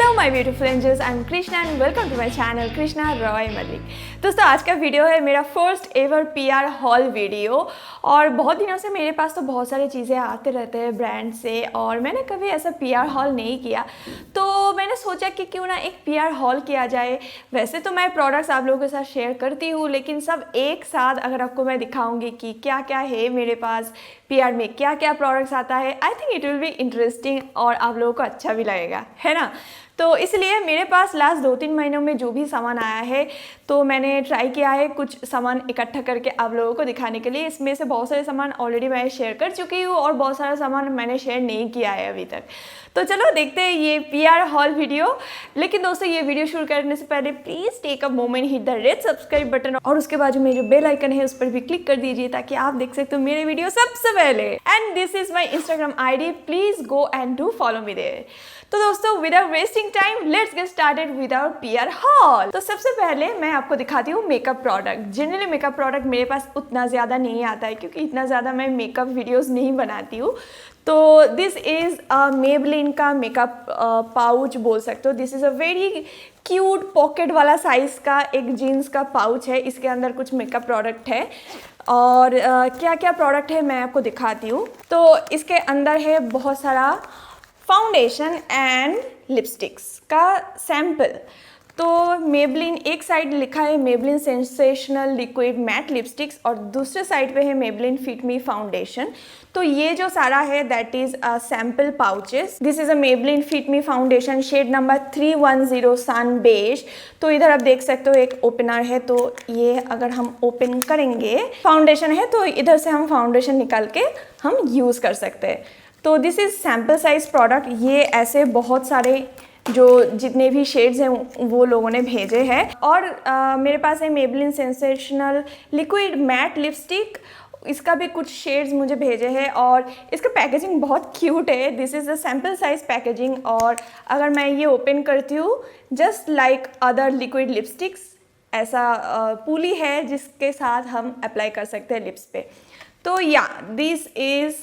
Hello my beautiful angels, I am Krishna and welcome to my channel Krishna Roy Mallick. दोस्तों आज का video है मेरा first ever PR haul video. और बहुत दिनों से मेरे पास तो बहुत सारी चीज़ें आते रहते हैं ब्रांड से और मैंने कभी ऐसा पीआर हॉल नहीं किया, तो मैंने सोचा कि क्यों ना एक पीआर हॉल किया जाए। वैसे तो मैं प्रोडक्ट्स आप लोगों के साथ शेयर करती हूँ, लेकिन सब एक साथ अगर आपको मैं दिखाऊंगी कि क्या क्या है मेरे पास, पीआर में क्या क्या प्रोडक्ट्स आता है, I think it will be interesting और आप लोगों को अच्छा भी लगेगा, है ना। तो इसलिए मेरे पास लास्ट 2-3 महीनों में जो भी सामान आया है तो मैंने ट्राई किया है कुछ सामान इकट्ठा करके आप लोगों को दिखाने के लिए। इसमें से बहुत सारे सामान ऑलरेडी मैं शेयर कर चुकी हूँ और बहुत सारा सामान मैंने शेयर नहीं किया है अभी तक। तो चलो देखते हैं ये पीआर हॉल वीडियो। लेकिन दोस्तों ये वीडियो शुरू करने से पहले please take a moment, hit the red subscribe button और उसके बाद जो मेरे बेल आइकन है उस पर भी क्लिक कर दीजिए ताकि आप देख सकते हो मेरे वीडियो सबसे पहले। And this is my Instagram ID, please go and do follow me there. तो दोस्तों without wasting time let's get started with our PR haul. तो सबसे पहले मैं आपको दिखाती हूँ makeup product. Generally makeup product मेरे पास उतना ज़्यादा नहीं आता है क्योंकि इतना ज़्यादा मैं मेकअप वीडियोस नहीं बनाती हूँ। तो दिस इज़ मेबलिन का मेकअप पाउच बोल सकते हो। This is a very cute pocket वाला साइज़ का एक जीन्स का पाउच है। इसके अंदर कुछ मेकअप प्रोडक्ट है और क्या क्या प्रोडक्ट है मैं आपको दिखाती हूँ। तो इसके अंदर है बहुत सारा फाउंडेशन एंड लिपस्टिक्स का सैम्पल। तो मेबलिन एक साइड लिखा है Maybelline sensational liquid matte lipsticks और दूसरे साइड पे है मेबलिन फिट मी फाउंडेशन। तो ये जो सारा है that is a sample pouches. This is a Maybelline fit me foundation shade number 310 sun beige. तो इधर आप देख सकते हो एक ओपनर है, तो ये अगर हम ओपन करेंगे फाउंडेशन है तो इधर से हम फाउंडेशन निकाल के हम यूज़ कर सकते हैं। तो this is sample size product. ये ऐसे बहुत सारे जो जितने भी शेड्स हैं वो लोगों ने भेजे हैं। और मेरे पास है Maybelline sensational liquid matte lipstick, इसका भी कुछ शेड्स मुझे भेजे हैं और इसका पैकेजिंग बहुत क्यूट है। This is a sample size packaging और अगर मैं ये ओपन करती हूँ just like other liquid lipsticks, ऐसा पूली है जिसके साथ हम अप्लाई कर सकते हैं लिप्स पे। तो या this is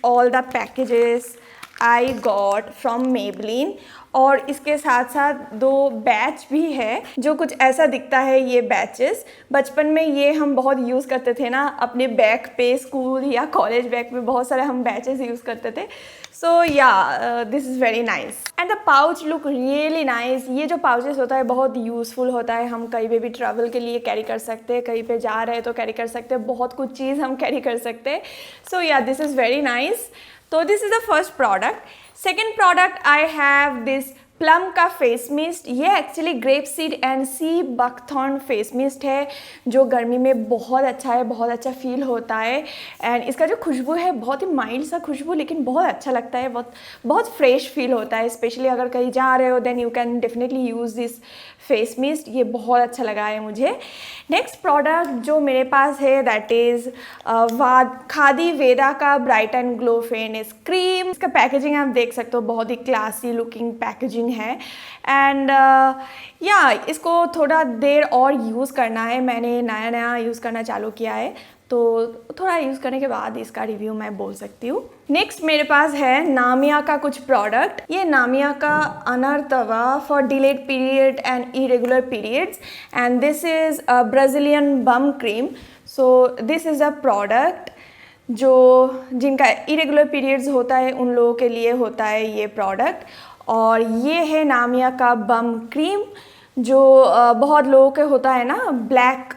all the packages I got from Maybelline. और इसके साथ साथ 2 बैच भी है जो कुछ ऐसा दिखता है। ये बैचेस बचपन में ये हम बहुत यूज़ करते थे ना अपने बैग पे, स्कूल या कॉलेज बैग पे बहुत सारे हम बैचेस यूज़ करते थे। सो या this is very nice and the pouch look really nice. ये जो पाउचेस होता है बहुत यूज़फुल होता है, हम कहीं पे भी ट्रैवल के लिए कैरी कर सकते हैं, कहीं पे जा रहे हैं तो कैरी कर सकते हैं, बहुत कुछ चीज़ हम कैरी कर सकते हैं। सो या दिस इज़ वेरी नाइस। तो this is the first product. Second product I have this plum का फेस मिस्ट। ये actually grape seed and sea buckthorn face mist है जो गर्मी में बहुत अच्छा है, बहुत अच्छा फील होता है। एंड इसका जो खुशबू है बहुत ही माइल्ड सा खुशबू, लेकिन बहुत अच्छा लगता है, बहुत फ्रेश फील होता है। स्पेशली अगर कहीं जा रहे हो then you can definitely use this face mist. ये बहुत अच्छा लगा है मुझे। नेक्स्ट प्रोडक्ट जो मेरे पास है दैट इज़ खादी वेदा का bright and glow fairness cream. इसका पैकेजिंग आप देख सकते हो, बहुत ही क्लासी लुकिंग पैकेजिंग है। एंड या इसको थोड़ा देर और यूज़ करना है, मैंने नया नया यूज़ करना चालू किया है तो थोड़ा यूज़ करने के बाद इसका रिव्यू मैं बोल सकती हूँ। नेक्स्ट मेरे पास है नामिया का कुछ प्रोडक्ट। ये नामिया का अनरतवा for delayed period and irregular periods and this is a Brazilian bum cream. So this is a product जो जिनका इरेगुलर पीरियड्स होता है उन लोगों के लिए होता है ये प्रोडक्ट। और ये है नामिया का बम क्रीम जो बहुत लोगों के होता है ना, ब्लैक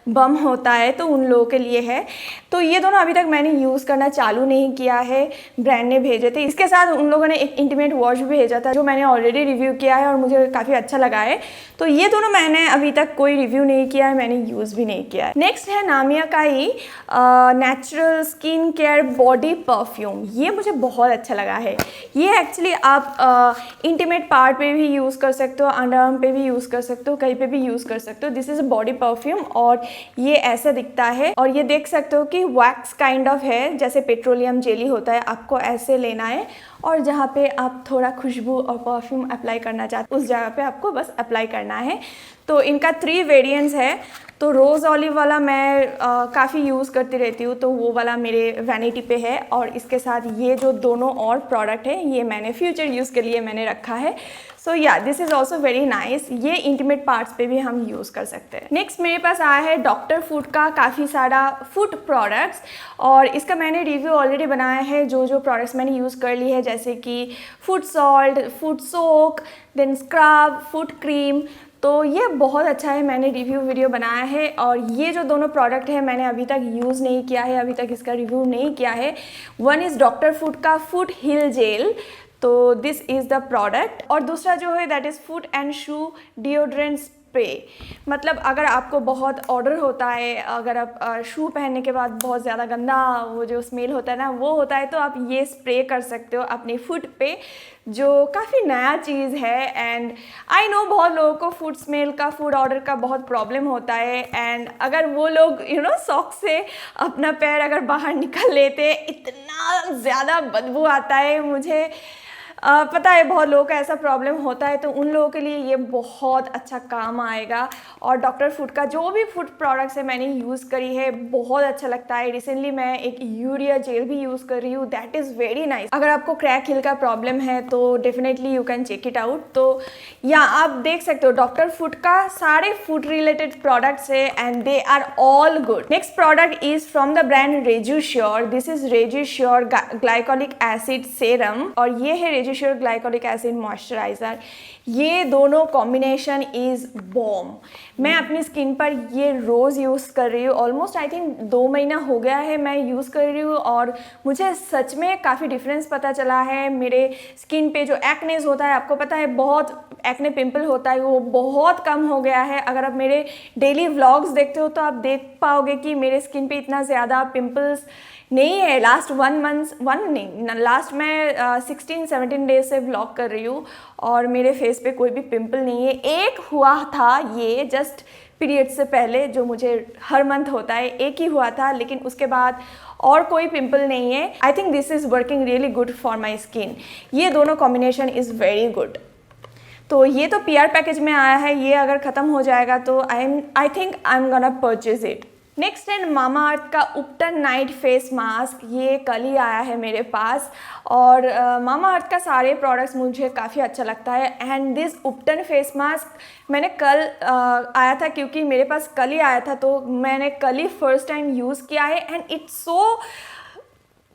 बम होता है तो उन लोगों के लिए है। तो ये दोनों अभी तक मैंने यूज़ करना चालू नहीं किया है, ब्रांड ने भेजे थे। इसके साथ उन लोगों ने एक इंटीमेट वॉश भी भेजा था जो मैंने ऑलरेडी रिव्यू किया है और मुझे काफ़ी अच्छा लगा है। तो ये दोनों मैंने अभी तक कोई रिव्यू नहीं किया है, मैंने यूज़ भी नहीं किया है। नेक्स्ट है नामिया का ही natural skin care body perfume. ये मुझे बहुत अच्छा लगा है। ये एक्चुअली आप इंटीमेट पार्ट पे भी यूज़ कर सकते हो, अंडर आर्म पे भी यूज़ कर सकते हो, कहीं पे भी यूज़ कर सकते हो। This is a body perfume और ये ऐसा दिखता है और ये देख सकते हो कि वैक्स काइंड ऑफ है, जैसे पेट्रोलियम जेली होता है, आपको ऐसे लेना है और जहाँ पे आप थोड़ा खुशबू और परफ्यूम अप्लाई करना चाहते उस जगह पे आपको बस अप्लाई करना है। तो इनका 3 वेरिएंट्स है। तो रोज़ ऑलिव वाला मैं काफ़ी यूज़ करती रहती हूँ, तो वो वाला मेरे वैनिटी पे है। और इसके साथ ये जो दोनों और प्रोडक्ट है ये मैंने फ्यूचर यूज़ के लिए मैंने रखा है। सो या this is also very nice. ये इंटीमेट पार्ट्स पे भी हम यूज़ कर सकते हैं। नेक्स्ट मेरे पास आया है डॉक्टर फूड का काफ़ी सारा फूड प्रोडक्ट्स, और इसका मैंने रिव्यू ऑलरेडी बनाया है। जो जो प्रोडक्ट्स मैंने यूज़ कर ली है, जैसे कि फूड सॉल्ट, फूड सोक, देन स्क्रब, फूड क्रीम, तो ये बहुत अच्छा है। मैंने रिव्यू वीडियो बनाया है। और ये जो दोनों प्रोडक्ट है मैंने अभी तक यूज़ नहीं किया है, अभी तक इसका रिव्यू नहीं किया है। वन इज़ डॉक्टर फूड का फूड हिल जेल, तो दिस इज़ द प्रोडक्ट। और दूसरा जो है that is food and shoe deodorant spray. मतलब अगर आपको बहुत ऑर्डर होता है, अगर आप शू पहनने के बाद बहुत ज़्यादा गंदा वो जो स्मेल होता है ना वो होता है, तो आप ये स्प्रे कर सकते हो अपने फुट पे, जो काफ़ी नया चीज़ है। एंड आई नो बहुत लोगों को फूड स्मेल का, फूड ऑर्डर का बहुत प्रॉब्लम होता है। एंड अगर वो लोग सॉक से अपना पैर अगर बाहर निकल लेते, इतना ज़्यादा बदबू आता है। मुझे पता है बहुत लोगों का ऐसा प्रॉब्लम होता है, तो उन लोगों के लिए ये बहुत अच्छा काम आएगा। और डॉक्टर फूड का जो भी फूड प्रोडक्ट्स है मैंने यूज़ करी है, बहुत अच्छा लगता है। रिसेंटली मैं एक यूरिया जेल भी यूज़ कर रही हूँ, दैट इज़ वेरी नाइस। अगर आपको क्रैक हिल का प्रॉब्लम है तो definitely you can check it out. तो या आप देख सकते हो डॉक्टर फूड का सारे फूड रिलेटेड प्रोडक्ट्स है and they are all good. Next product is from the brand Rejusure. This is Rejusure glycolic acid serum, और ये है रेजुश्योर ग्लाइकोलिक एसिड मॉइस्चराइजर। ये दोनों कॉम्बिनेशन इज बॉम। मैं अपनी स्किन पर ये रोज़ यूज़ कर रही हूँ। ऑलमोस्ट आई थिंक 2 महीना हो गया है मैं यूज़ कर रही हूँ, और मुझे सच में काफ़ी डिफरेंस पता चला है। मेरे स्किन पे जो एक्नेस होता है, आपको पता है बहुत एक्ने पिंपल होता है, वो बहुत कम हो गया है। अगर आप मेरे डेली व्लॉग्स देखते हो तो आप देख पाओगे कि मेरे स्किन पे इतना ज़्यादा पिंपल्स नहीं है। लास्ट लास्ट मैं 16-17 डेज से व्लॉग कर रही हूँ और मेरे फेस पे कोई भी पिंपल नहीं है। एक हुआ था ये जस्ट पीरियड से पहले, जो मुझे हर मंथ होता है, एक ही हुआ था, लेकिन उसके बाद और कोई पिंपल नहीं है। I think this is working really good for my skin. ये दोनों कॉम्बिनेशन इज़ वेरी गुड। तो ये तो PR पैकेज में आया है, ये अगर ख़त्म हो जाएगा तो I think I am gonna purchase it. Next है मामा अर्थ का उपटन नाइट फेस मास्क। ये कल ही आया है मेरे पास, और मामा अर्थ का सारे प्रोडक्ट्स मुझे काफ़ी अच्छा लगता है। एंड दिस उपटन फेस मास्क मैंने कल आया था, क्योंकि मेरे पास कल ही आया था, तो मैंने कल ही फर्स्ट टाइम यूज़ किया है। And it's so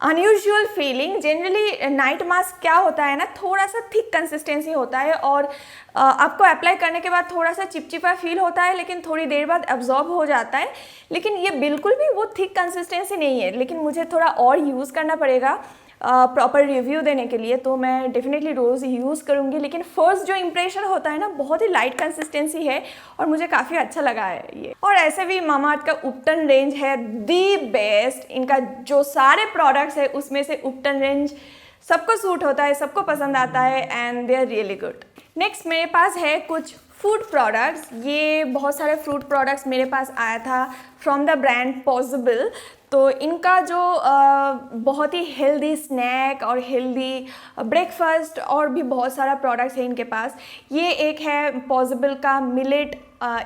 unusual feeling. Generally night mask क्या होता है ना, थोड़ा सा थिक कंसिस्टेंसी होता है, और आपको अप्लाई करने के बाद थोड़ा सा चिपचिपा फील होता है, लेकिन थोड़ी देर बाद एब्जॉर्ब हो जाता है। लेकिन ये बिल्कुल भी वो थिक कंसिस्टेंसी नहीं है, लेकिन मुझे थोड़ा और यूज़ करना पड़ेगा प्रॉपर रिव्यू देने के लिए, तो मैं डेफिनेटली रोज़ यूज़ करूँगी। लेकिन फर्स्ट जो इम्प्रेशन होता है ना, बहुत ही लाइट कंसिस्टेंसी है और मुझे काफ़ी अच्छा लगा है ये। और ऐसे भी मामा अर्थ का उपटन रेंज है दी बेस्ट। इनका जो सारे प्रोडक्ट्स है उसमें से उपटन रेंज सबको सूट होता है, सबको पसंद आता है, and they are really good. Next मेरे पास है कुछ फूड प्रोडक्ट्स। ये बहुत सारे फूड प्रोडक्ट्स मेरे पास आया था फ्रॉम द ब्रांड पॉसिबल। तो इनका जो बहुत ही हेल्दी स्नैक और हेल्दी ब्रेकफास्ट और भी बहुत सारा प्रोडक्ट्स है इनके पास। ये एक है पॉसिबल का मिलेट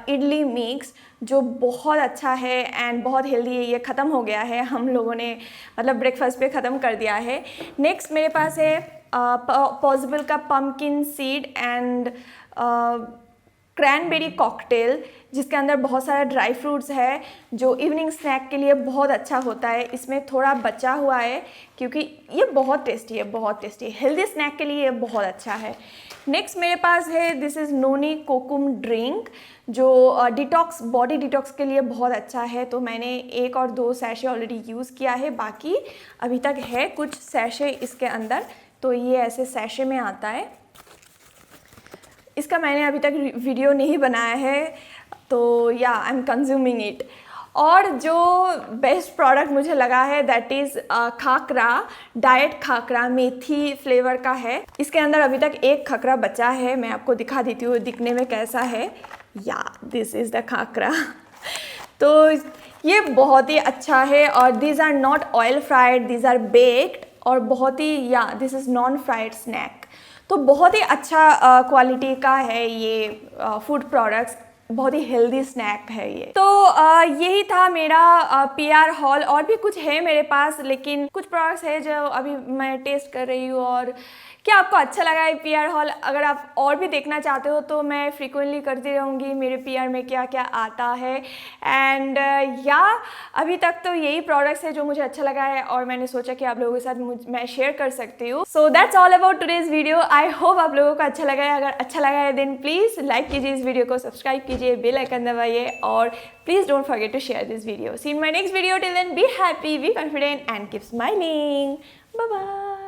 इडली मिक्स, जो बहुत अच्छा है एंड बहुत हेल्दी है। ये ख़त्म हो गया है, हम लोगों ने मतलब ब्रेकफास्ट पे ख़त्म कर दिया है। नेक्स्ट मेरे पास है पॉसिबल का pumpkin seed and cranberry cocktail, जिसके अंदर बहुत सारा ड्राई फ्रूट्स है, जो इवनिंग स्नैक के लिए बहुत अच्छा होता है। इसमें थोड़ा बचा हुआ है क्योंकि ये बहुत टेस्टी है, बहुत टेस्टी। हेल्दी स्नैक के लिए ये बहुत अच्छा है। नेक्स्ट मेरे पास है this is noni kokum drink, जो डिटॉक्स, बॉडी डिटॉक्स के लिए बहुत अच्छा है। तो मैंने 1 और 2 सैशे ऑलरेडी यूज़ किया है, बाकी अभी तक है कुछ सैशे इसके अंदर। तो ये ऐसे सैशे में आता है। इसका मैंने अभी तक वीडियो नहीं बनाया है, तो या आई एम कंज्यूमिंग इट। और जो बेस्ट प्रोडक्ट मुझे लगा है that is khakra, diet khakra, methi flavour का है। इसके अंदर अभी तक 1 खाकरा बचा है, मैं आपको दिखा देती हूँ दिखने में कैसा है। या दिस इज़ द खाकरा। तो ये बहुत ही अच्छा है, और these are not oil fried, these are baked, और बहुत ही या this is non fried snack, तो बहुत ही अच्छा क्वालिटी का है ये फूड प्रोडक्ट्स, बहुत ही हेल्दी स्नैक है ये। तो यही था मेरा पीआर हॉल। और भी कुछ है मेरे पास, लेकिन कुछ प्रोडक्ट्स है जो अभी मैं टेस्ट कर रही हूँ। और क्या आपको अच्छा लगा है पीआर हॉल? अगर आप और भी देखना चाहते हो तो मैं फ्रीक्वेंटली करती रहूँगी मेरे पीआर में क्या क्या आता है। एंड या अभी तक तो यही प्रोडक्ट्स है जो मुझे अच्छा लगा है और मैंने सोचा कि आप लोगों के साथ मैं शेयर कर सकती हूँ। So that's all about today's video. I hope आप लोगों को अच्छा लगा है। अगर अच्छा लगा है देन प्लीज़ लाइक कीजिए इस वीडियो को, सब्सक्राइब कीजिए, बेल आइकन दबाइए और please don't forget to share this video. See in my next video. Till then be happy, be confident and keep smiling. Bye bye.